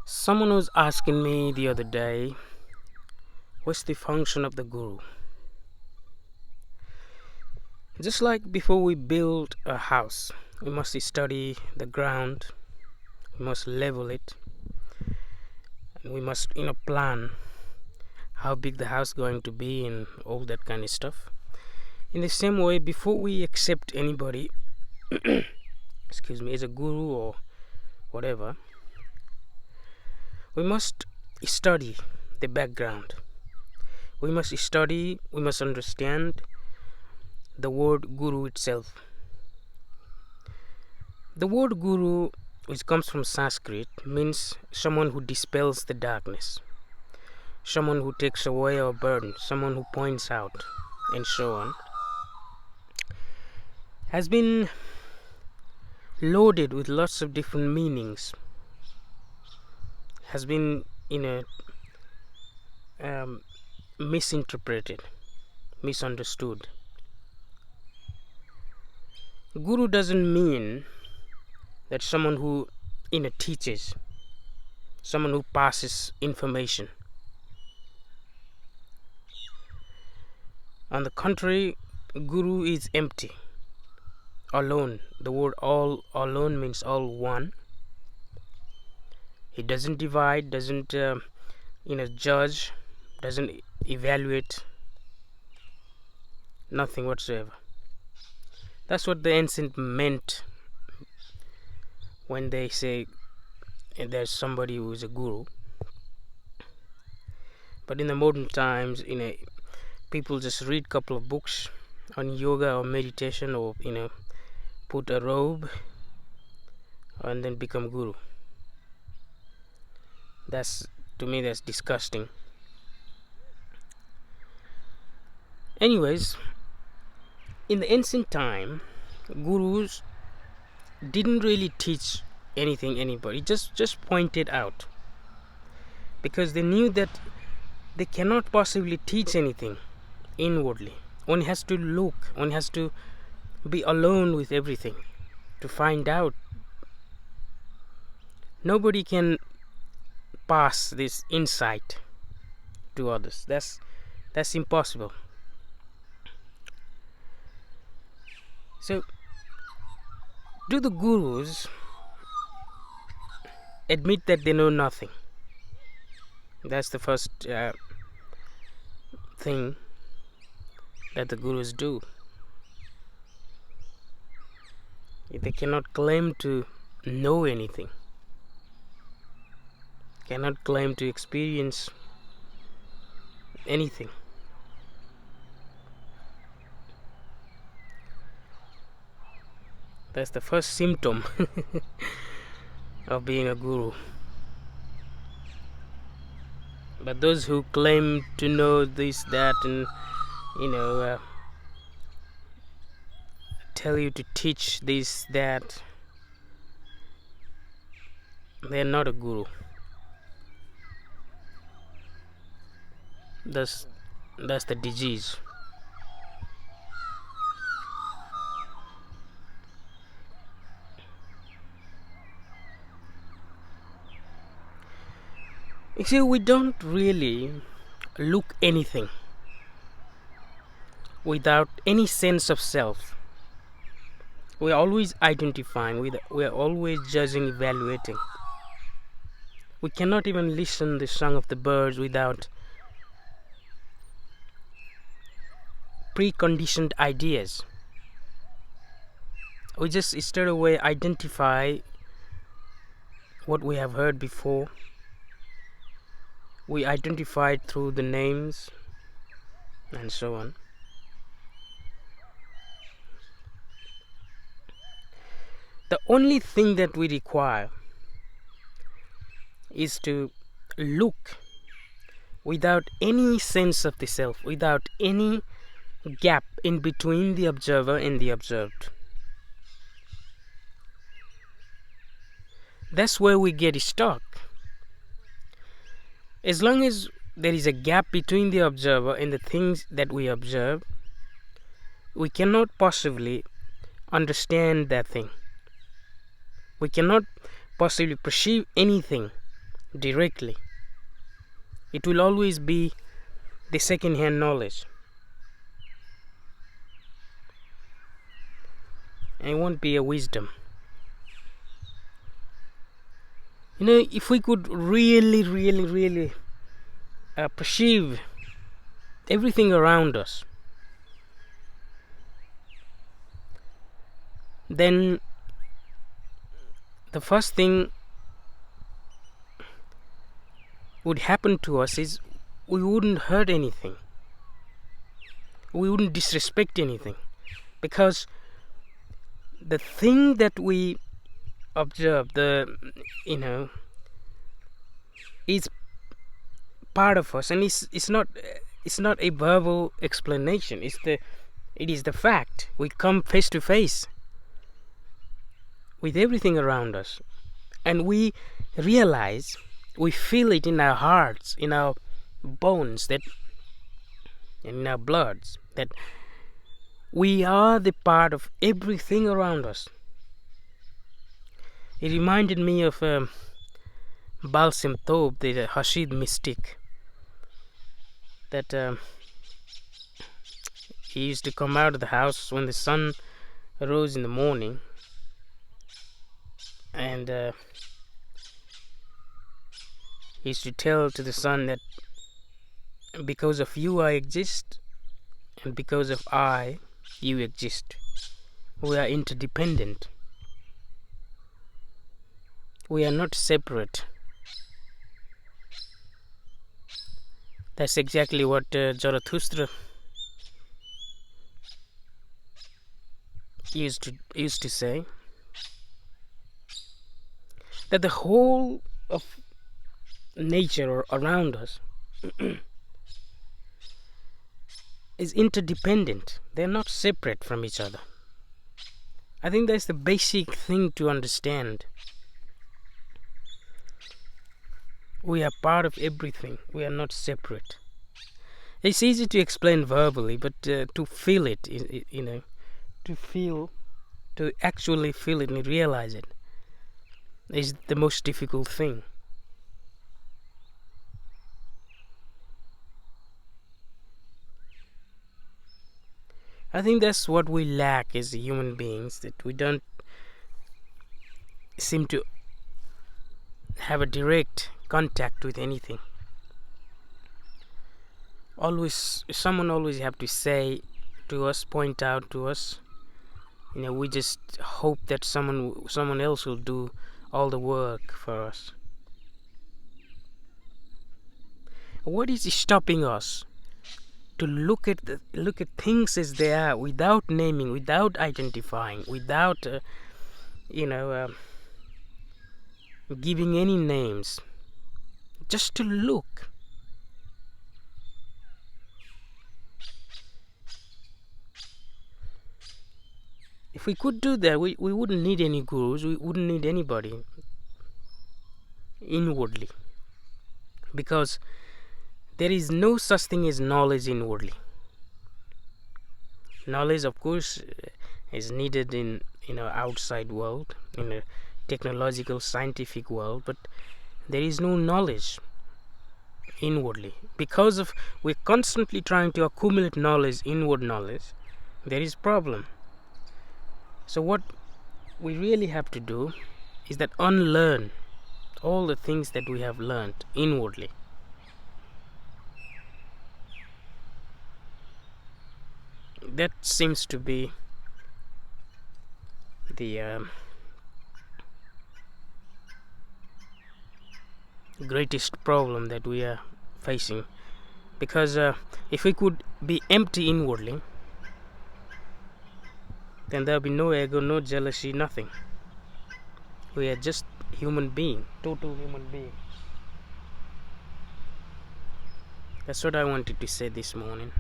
Someone was asking me the other day, what's the function of the guru? Just like before we build a house, we must study the ground, we must level it, and we must plan how big the house is going to be and all that kind of stuff. In the same way, before we accept anybody, excuse me, as a guru or whatever, we must study the background. We must study, we must understand the word guru itself. The word guru, which comes from Sanskrit, means someone who dispels the darkness, someone who takes away our burden, someone who points out, and so on. Has been loaded with lots of different meanings, has been misinterpreted, misunderstood. Guru doesn't mean that someone who teaches, someone who passes information. On the contrary, guru is empty, alone. The word all alone means all one. He doesn't divide, doesn't judge, doesn't evaluate, nothing whatsoever. That's what the ancient meant when they say there's somebody who is a guru. But in the modern times, people just read a couple of books on yoga or meditation, or put a robe and then become guru. To me, that's disgusting. Anyways, in the ancient time, gurus didn't really teach anybody, just pointed out, because they knew that they cannot possibly teach anything inwardly. One has to look, one has to be alone with everything to find out. Nobody can pass this insight to others. That's impossible. So, do the gurus admit that they know nothing? That's the first thing that the gurus do. They cannot claim to know anything, cannot claim to experience anything. That's the first symptom of being a guru. But those who claim to know this, that, and tell you to teach this, that, they're not a guru. That's the disease. You see, we don't really look anything without any sense of self. We are always identifying, we are always judging, evaluating. We cannot even listen the song of the birds without preconditioned ideas. We just straight away identify what we have heard before. We identify it through the names and so on. The only thing that we require is to look without any sense of the self, without any gap in between the observer and the observed. That's where we get stuck. As long as there is a gap between the observer and the things that we observe, we cannot possibly understand that thing. We cannot possibly perceive anything directly. It will always be the second-hand knowledge, and it won't be a wisdom. If we could really perceive everything around us, then the first thing would happen to us is we wouldn't hurt anything, we wouldn't disrespect anything, because the thing that we observe, is part of us, and it's not a verbal explanation. It is the fact. We come face to face with everything around us, and we realize, we feel it in our hearts, in our bones, and in our bloods, that we are the part of everything around us. It reminded me of Baal Shem Tov, the Hasid mystic, that he used to come out of the house when the sun rose in the morning, and he used to tell to the sun that because of you I exist, and because of you exist. We are interdependent. We are not separate. That's exactly what Zarathustra used to say, that the whole of nature around us is interdependent. They're not separate from each other. I think that's the basic thing to understand. We are part of everything. We are not separate. It's easy to explain verbally, but to feel it, to actually feel it and realize it, is the most difficult thing. I think that's what we lack as human beings, that we don't seem to have a direct contact with anything. Someone always have to say to us, point out to us. We just hope that someone else will do all the work for us. What is stopping us to look at things as they are, without naming, without identifying, without giving any names, just to look? If we could do that, we wouldn't need any gurus, we wouldn't need anybody inwardly, because there is no such thing as knowledge inwardly. Knowledge, of course, is needed in outside world, in a technological, scientific world, but there is no knowledge inwardly, because of we're constantly trying to accumulate knowledge, inward knowledge. There is problem. So what we really have to do is that unlearn all the things that we have learned inwardly. That seems to be the greatest problem that we are facing, because if we could be empty inwardly, then there'll be no ego, no jealousy, nothing. We are just human being, total human being. That's what I wanted to say this morning.